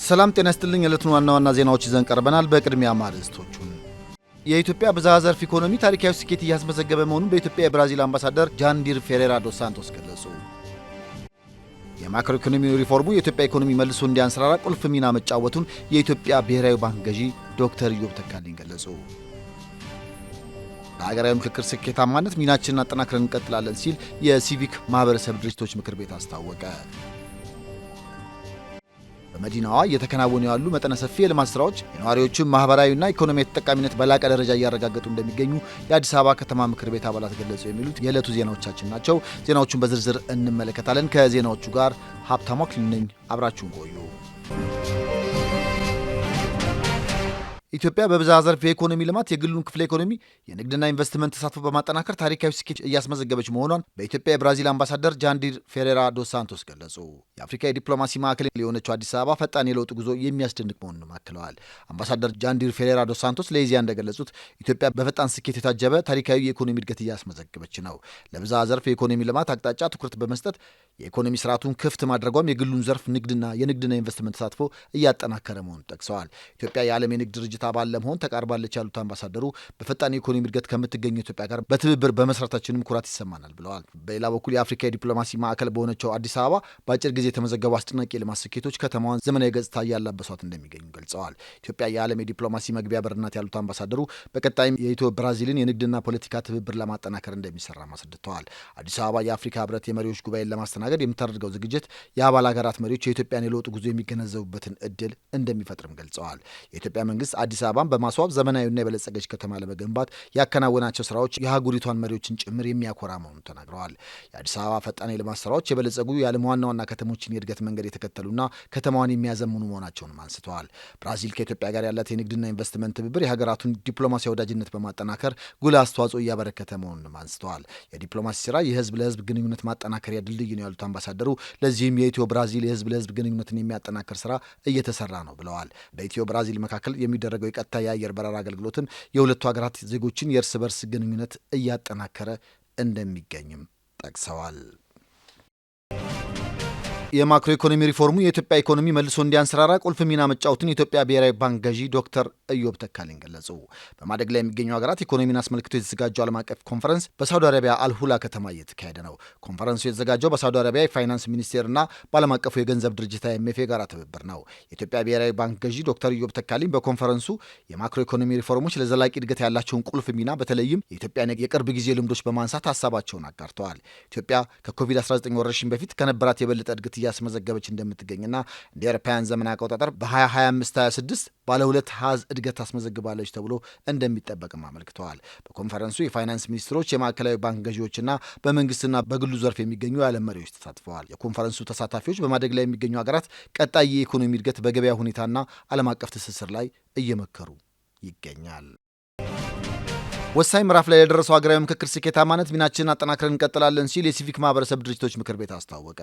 ሰላም ጤና ይስጥልኝ። የዕለቱን ዋና ዋና ዜናዎች ይዘን ቀርበናል። በቅድሚያ ማርዕስቶቹን። የኢትዮጵያ ብዝሃ ዘርፍ ኢኮኖሚ ታሪካዊ ስኬት እያስመዘገበ መሆኑን በኢትዮጵያ የብራዚል አምባሳደር ጃንዲር ፌሬራ ዶስ ሳንቶስ ገለጹ። የማክሮ ኢኮኖሚ ሪፎርሙ የኢትዮጵያ ኢኮኖሚ መልሶ እንዲያንሰራራ ቁልፍ ሚና መጫወቱን የኢትዮጵያ ብሔራዊ ባንክ ገዢ ዶክተር ኢዮብ ተካልኝ ገለጹ። በሀገራዊ ምክክር ስኬታማነት ሚናችንን አጠናክረን እንቀጥላለን ሲል የሲቪክ ማህበረሰብ ድርጅቶች ምክር ቤት አስታወቀ። በመዲናዋ እየተከናወኑ ያሉ መጠነ ሰፊ የልማት ስራዎች የነዋሪዎችን ማህበራዊና ኢኮኖሚያዊ ተጠቃሚነት በላቀ ደረጃ እያረጋገጡ እንደሚገኙ የአዲስ አበባ ከተማ ምክር ቤት አባላት ገለጹ። የሚሉት የዕለቱ ዜናዎቻችን ናቸው። ዜናዎቹን በዝርዝር እንመለከታለን። ከዜናዎቹ ጋር ሀብታሙ አክሊሉ ነኝ። አብራችሁን ቆዩ። ኢትዮጵያ በብዝሃ ዘርፍ የኢኮኖሚ ልማት የግሉን ክፍለ ኢኮኖሚ የንግድና ኢንቨስትመንት ተሳትፎ በማጠናከር ታሪካዊ ስኬት እያስመዘገበች መሆኗን በኢትዮጵያ የብራዚል አምባሳደር ጃንዲር ፌሬራ ዶስ ሳንቶስ ገለጹ። የአፍሪካ የዲፕሎማሲ ማዕከል የሆነችው አዲስ አበባ ፈጣን የለውጥ ጉዞ የሚያስደንቅ መሆኑን አክለዋል። አምባሳደር ጃንዲር ፌሬራ ዶስ ሳንቶስ ለኢዜአ እንደገለጹት ኢትዮጵያ በፈጣን ስኬት የታጀበ ታሪካዊ የኢኮኖሚ እድገት እያስመዘገበች ነው። ለብዝሃ ዘርፍ የኢኮኖሚ ልማት አቅጣጫ ትኩረት በመስጠት የኢኮኖሚ ስርዓቱን ክፍት ማድረጓም የግሉን ዘርፍ የንግድና ኢንቨስትመንት ተሳትፎ እያጠናከረ መሆኑን ጠቅሰዋል። ኢትዮጵያ የዓለም የንግድ ድርጅት አባል ለመሆን ተቃርባለች ያሉት አምባሳደሩ በፈጣን የኢኮኖሚ እድገት ከምትገኘው ኢትዮጵያ ጋር በትብብር በመስራታችንም ኩራት ይሰማናል ብለዋል። በሌላ በኩል የአፍሪካ የዲፕሎማሲ ማዕከል በሆነችው አዲስ አበባ በአጭር ጊዜ የተመዘገቡ አስደናቂ የልማት ስኬቶች ከተማዋን ዘመናዊ ገጽታ እያላበሷት እንደሚገኙ ገልጸዋል። ኢትዮጵያ የዓለም የዲፕሎማሲ መግቢያ በር ናት ያሉት አምባሳደሩ በቀጣይም የኢትዮ ብራዚልን የንግድና ፖለቲካ ትብብር ለማጠናከር እንደሚሰራ አስረድተዋል። አዲስ አበባ የአፍሪካ ህብረት የመሪዎች ጉባኤን ለማስተናገድ የምታደርገው ዝግጅት የአባል ሀገራት መሪዎች የኢትዮጵያን የለውጥ ጉዞ የሚገነዘቡበትን እድል እንደሚፈጥርም ገልጸዋል። የኢትዮጵያ መንግስት አዲስ አበባን በማስዋብ ዘመናዊና የበለጸገች ከተማ ለመገንባት ያከናወናቸው ስራዎች የአህጉሪቷን መሪዎችን ጭምር የሚያኮራ መሆኑን ተናግረዋል። የአዲስ አበባ ፈጣን የልማት ስራዎች የበለጸጉ የዓለም ዋና ዋና ከተሞችን የእድገት መንገድ የተከተሉና ከተማዋን የሚያዘምኑ መሆናቸውንም አንስተዋል። ብራዚል ከኢትዮጵያ ጋር ያላት የንግድና ኢንቨስትመንት ትብብር የሀገራቱን ዲፕሎማሲያዊ ወዳጅነት በማጠናከር ጉልህ አስተዋጽኦ እያበረከተ መሆኑንም አንስተዋል። የዲፕሎማሲ ስራ የህዝብ ለህዝብ ግንኙነት ማጠናከሪያ ድልድይ ነው ያሉት አምባሳደሩ ለዚህም የኢትዮ ብራዚል የህዝብ ለህዝብ ግንኙነትን የሚያጠናክር ስራ እየተሰራ ነው ብለዋል። በኢትዮ ብራዚል መካከል የሚደረገው የቀጥታ የአየር በረራ አገልግሎትም የሁለቱ ሀገራት ዜጎችን የእርስ በርስ ግንኙነት እያጠናከረ እንደሚገኝም ጠቅሰዋል። የማክሮ ኢኮኖሚ ሪፎርሙ የኢትዮጵያ ኢኮኖሚ መልሶ እንዲያንሰራራ ቁልፍ ሚና መጫወቱን የኢትዮጵያ ብሔራዊ ባንክ ገዢ ዶክተር ኢዮብ ተካልኝ ገለጹ። በማደግ ላይ የሚገኙ ሀገራት ኢኮኖሚን አስመልክቶ የተዘጋጀው ዓለም አቀፍ ኮንፈረንስ በሳውዲ አረቢያ አልሁላ ከተማ እየተካሄደ ነው። ኮንፈረንሱ የተዘጋጀው በሳውዲ አረቢያ የፋይናንስ ሚኒስቴርና በዓለም አቀፉ የገንዘብ ድርጅት IMF የጋራ ትብብር ነው። የኢትዮጵያ ብሔራዊ ባንክ ገዢ ዶክተር ኢዮብ ተካልኝ በኮንፈረንሱ የማክሮ ኢኮኖሚ ሪፎርሞች ለዘላቂ እድገት ያላቸውን ቁልፍ ሚና በተለይም የኢትዮጵያን የቅርብ ጊዜ ልምዶች በማንሳት ሀሳባቸውን አጋርተዋል። ኢትዮጵያ ከኮቪድ-19 ወረርሽኝ በፊት ከነበራት የበለጠ እድገት እያስመዘገበች እንደምትገኝና እንደ አውሮፓውያን ዘመን አቆጣጠር በ2025-26 ባለ ሁለት ሀዝ እድገት ታስመዘግባለች ተብሎ እንደሚጠበቅም አመልክተዋል። በኮንፈረንሱ የፋይናንስ ሚኒስትሮች፣ የማዕከላዊ ባንክ ገዢዎችና በመንግስትና በግሉ ዘርፍ የሚገኙ የዓለም መሪዎች ተሳትፈዋል። የኮንፈረንሱ ተሳታፊዎች በማደግ ላይ የሚገኙ ሀገራት ቀጣይ የኢኮኖሚ እድገት በገበያ ሁኔታና ዓለም አቀፍ ትስስር ላይ እየመከሩ ይገኛል። ወሳኝ ምዕራፍ ላይ የደረሰው ሀገራዊ ምክክር ስኬታማነት ሚናችንን አጠናክረን እንቀጥላለን ሲል የሲቪክ ማህበረሰብ ድርጅቶች ምክር ቤት አስታወቀ።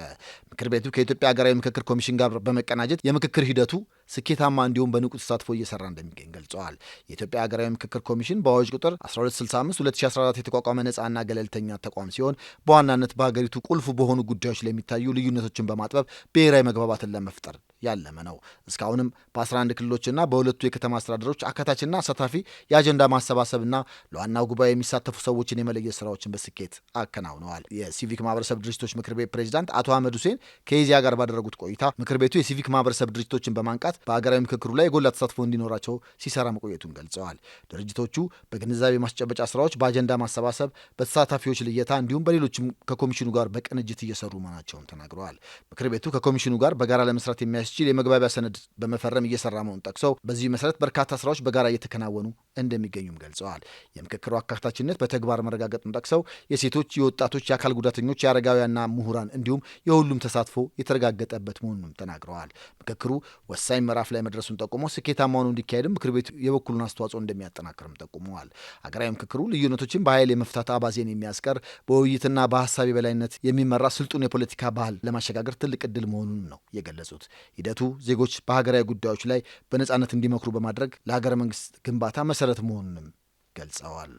ምክር ቤቱ ከኢትዮጵያ ሀገራዊ ምክክር ኮሚሽን ጋር በመቀናጀት የምክክር ሂደቱ ስኬታማ እንዲሁም በንቁ ተሳትፎ እየሰራ እንደሚገኝ ገልጸዋል። የኢትዮጵያ ሀገራዊ ምክክር ኮሚሽን በአዋጅ ቁጥር 1265/2014 የተቋቋመ ነጻና ገለልተኛ ተቋም ሲሆን በዋናነት በሀገሪቱ ቁልፍ በሆኑ ጉዳዮች ላይ የሚታዩ ልዩነቶችን በማጥበብ ብሔራዊ መግባባትን ለመፍጠር ያለመ ነው። እስካሁንም በ11 ክልሎችና በሁለቱ የከተማ አስተዳደሮች አካታችና አሳታፊ የአጀንዳ ማሰባሰብና ለዋናው ጉባኤ የሚሳተፉ ሰዎችን የመለየት ስራዎችን በስኬት አከናውነዋል። የሲቪክ ማህበረሰብ ድርጅቶች ምክር ቤት ፕሬዚዳንት አቶ አህመድ ሁሴን ከኢዜአ ጋር ባደረጉት ቆይታ ምክር ቤቱ የሲቪክ ማህበረሰብ ድርጅቶችን በማንቃት በሀገራዊ ምክክሩ ላይ የጎላ ተሳትፎ እንዲኖራቸው ሲሰራ መቆየቱን ገልጸዋል። ድርጅቶቹ በግንዛቤ ማስጨበጫ ስራዎች፣ በአጀንዳ ማሰባሰብ፣ በተሳታፊዎች ልየታ እንዲሁም በሌሎችም ከኮሚሽኑ ጋር በቅንጅት እየሰሩ መሆናቸውን ተናግረዋል። ምክር ቤቱ ከኮሚሽኑ ጋር በጋራ ለመስራት የሚያስችል የመግባቢያ ሰነድ በመፈረም እየሰራ መሆኑን ጠቅሰው በዚህ መሰረት በርካታ ስራዎች በጋራ እየተከናወኑ እንደሚገኙም ገልጸዋል። የምክክሩ አካታችነት በተግባር መረጋገጡን ጠቅሰው የሴቶች፣ የወጣቶች፣ የአካል ጉዳተኞች፣ የአረጋውያንና ምሁራን እንዲሁም የሁሉም ተሳትፎ የተረጋገጠበት መሆኑንም ተናግረዋል። ምክክሩ ወሳኝ ምዕራፍ ላይ መድረሱን ጠቁመው ስኬታማ ሆኖ እንዲካሄድም ምክር ቤቱ የበኩሉን አስተዋጽኦ እንደሚያጠናክርም ጠቁመዋል። ሀገራዊ ምክክሩ ልዩነቶችን በኃይል የመፍታት አባዜን የሚያስቀር በውይይትና በሀሳብ የበላይነት የሚመራ ስልጡን የፖለቲካ ባህል ለማሸጋገር ትልቅ እድል መሆኑን ነው የገለጹት። ሂደቱ ዜጎች በሀገራዊ ጉዳዮች ላይ በነጻነት እንዲመክሩ በማድረግ ለሀገረ መንግስት ግንባታ መሰረት መሆኑንም ገልጸዋል።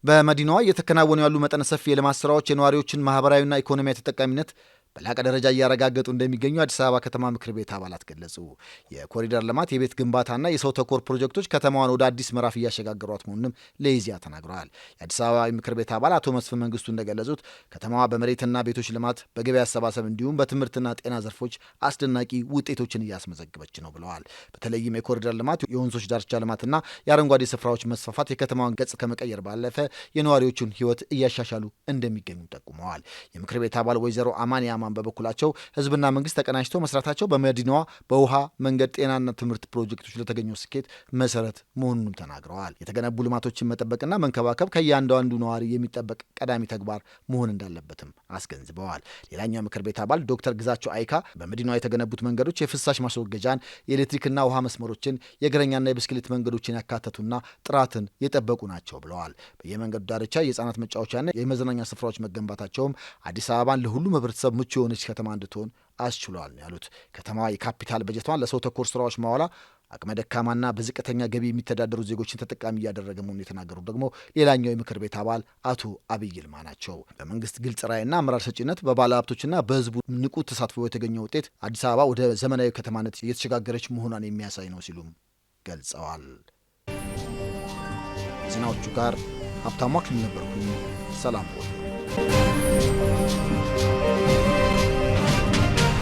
በመዲናዋ እየተከናወኑ ያሉ መጠነ ሰፊ የልማት ስራዎች የነዋሪዎችን ማህበራዊና ኢኮኖሚያዊ ተጠቃሚነት በላቀ ደረጃ እያረጋገጡ እንደሚገኙ አዲስ አበባ ከተማ ምክር ቤት አባላት ገለጹ። የኮሪደር ልማት፣ የቤት ግንባታና የሰው ተኮር ፕሮጀክቶች ከተማዋን ወደ አዲስ ምዕራፍ እያሸጋገሯት መሆኑንም ለኢዜአ ተናግረዋል። የአዲስ አበባ ምክር ቤት አባል አቶ መስፍን መንግስቱ እንደገለጹት ከተማዋ በመሬትና ቤቶች ልማት፣ በገበያ አሰባሰብ እንዲሁም በትምህርትና ጤና ዘርፎች አስደናቂ ውጤቶችን እያስመዘገበች ነው ብለዋል። በተለይም የኮሪደር ልማት፣ የወንዞች ዳርቻ ልማትና የአረንጓዴ ስፍራዎች መስፋፋት የከተማዋን ገጽ ከመቀየር ባለፈ የነዋሪዎቹን ሕይወት እያሻሻሉ እንደሚገኙ ጠቁመዋል። የምክር ቤት አባል ወይዘሮ አማን ያማን በበኩላቸው ህዝብና መንግስት ተቀናጅተው መስራታቸው በመዲናዋ በውሃ፣ መንገድ፣ ጤናና ትምህርት ፕሮጀክቶች ለተገኘው ስኬት መሰረት መሆኑንም ተናግረዋል። የተገነቡ ልማቶችን መጠበቅና መንከባከብ ከእያንዳንዱ ነዋሪ የሚጠበቅ ቀዳሚ ተግባር መሆን እንዳለበትም አስገንዝበዋል። ሌላኛው ምክር ቤት አባል ዶክተር ግዛቸው አይካ በመዲናዋ የተገነቡት መንገዶች የፍሳሽ ማስወገጃን፣ የኤሌክትሪክና ውሃ መስመሮችን፣ የእግረኛና የብስክሌት መንገዶችን ያካተቱና ጥራትን የጠበቁ ናቸው ብለዋል። በየመንገዱ ዳርቻ የህፃናት መጫወቻና የመዝናኛ ስፍራዎች መገንባታቸውም አዲስ አበባን ለሁሉም ህብረተሰብ ምቹ የሆነች ከተማ እንድትሆን አስችሏል ነው ያሉት። ከተማዋ የካፒታል በጀቷን ለሰው ተኮር ስራዎች ማዋላ አቅመ ደካማና በዝቅተኛ ገቢ የሚተዳደሩ ዜጎችን ተጠቃሚ እያደረገ መሆኑን የተናገሩት ደግሞ ሌላኛው የምክር ቤት አባል አቶ አብይ ይልማ ናቸው። በመንግስት ግልጽ ራዕይና አመራር ሰጪነት በባለሀብቶችና በህዝቡ ንቁ ተሳትፎ የተገኘው ውጤት አዲስ አበባ ወደ ዘመናዊ ከተማነት እየተሸጋገረች መሆኗን የሚያሳይ ነው ሲሉም ገልጸዋል። ዜናዎቹ ጋር ሀብታሙ አክሊሉ ነበርኩኝ። ሰላም ቆዩ።